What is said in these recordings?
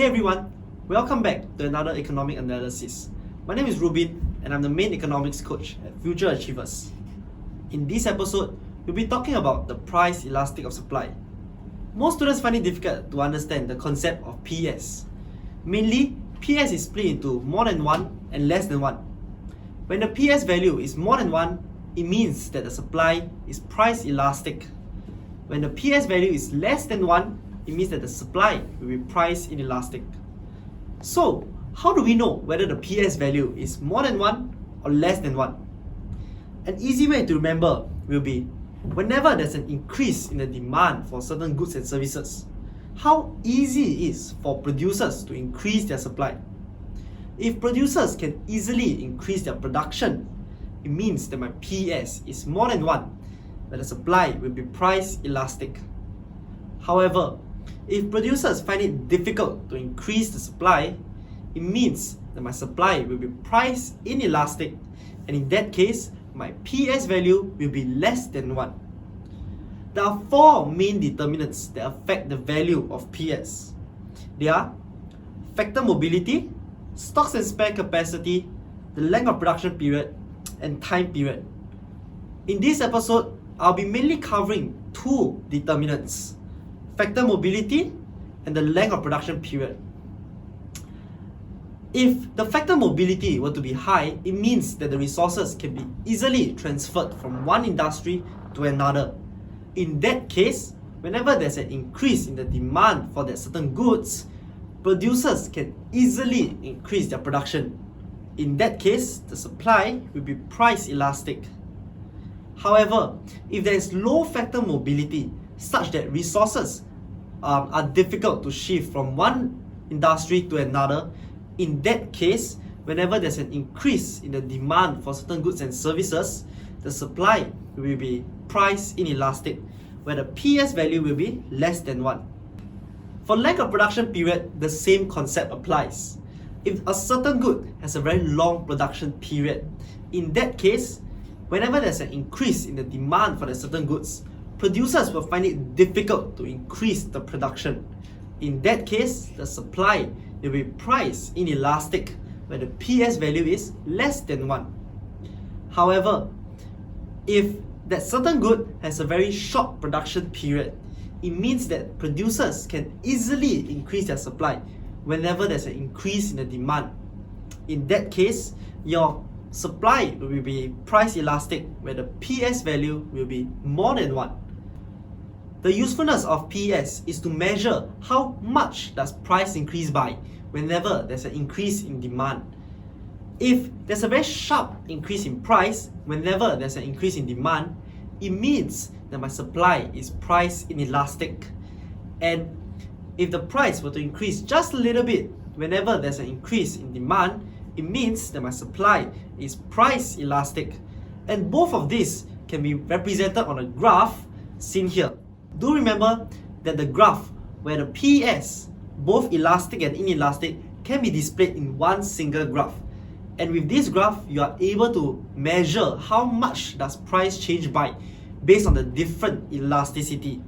everyone, welcome back to another economic analysis. My name is Rubin and I'm the main economics coach at Future Achievers. In this episode, we'll be talking about the price elastic of supply. Most students find it difficult to understand the concept of PS. Mainly, PS is split into more than 1 and less than 1. When the PS value is more than 1, it means that the supply is price elastic. When the PS value is less than 1, it means that the supply will be price inelastic. So, how do we know whether the PS value is more than 1 or less than 1? An easy way to remember will be whenever there's an increase in the demand for certain goods and services, how easy it is for producers to increase their supply. If producers can easily increase their production, it means that my PS is more than 1, that the supply will be price elastic. However, if producers find it difficult to increase the supply, it means that my supply will be price inelastic, and in that case, my PS value will be less than 1. There are 4 main determinants that affect the value of PS. They are factor mobility, stocks and spare capacity, the length of production period, and time period. In this episode, I'll be mainly covering 2 determinants: factor mobility and the length of production period. If the factor mobility were to be high, it means that the resources can be easily transferred from one industry to another. In that case, whenever there's an increase in the demand for that certain goods, producers can easily increase their production. In that case, the supply will be price elastic. However, if there is low factor mobility such that resources are difficult to shift from one industry to another, in that case, whenever there's an increase in the demand for certain goods and services, the supply will be price inelastic, where the PS value will be less than 1. For length of production period, the same concept applies. If a certain good has a very long production period, in that case, whenever there's an increase in the demand for the certain goods, producers will find it difficult to increase the production. In that case, the supply will be price inelastic, where the PS value is less than 1. However, if that certain good has a very short production period, it means that producers can easily increase their supply whenever there's an increase in the demand. In that case, your supply will be price elastic, where the PS value will be more than 1. The usefulness of PS is to measure how much does price increase by whenever there's an increase in demand. If there's a very sharp increase in price whenever there's an increase in demand, it means that my supply is price inelastic. And if the price were to increase just a little bit whenever there's an increase in demand, it means that my supply is price elastic. And both of these can be represented on a graph seen here. Do remember that the graph where the PS, both elastic and inelastic, can be displayed in one single graph. And with this graph, you are able to measure how much does price change by based on the different elasticity.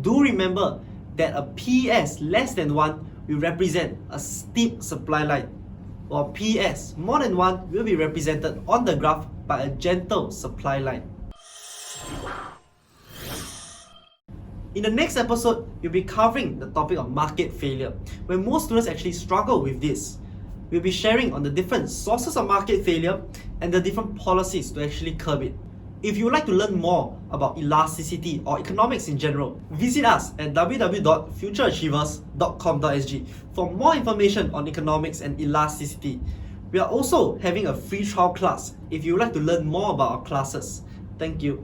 Do remember that a PS less than 1 will represent a steep supply line, while PS more than 1 will be represented on the graph by a gentle supply line. In the next episode, we'll be covering the topic of market failure, where most students actually struggle with this. We'll be sharing on the different sources of market failure and the different policies to actually curb it. If you would like to learn more about elasticity or economics in general, visit us at www.futureachievers.com.sg for more information on economics and elasticity. We are also having a free trial class if you would like to learn more about our classes. Thank you.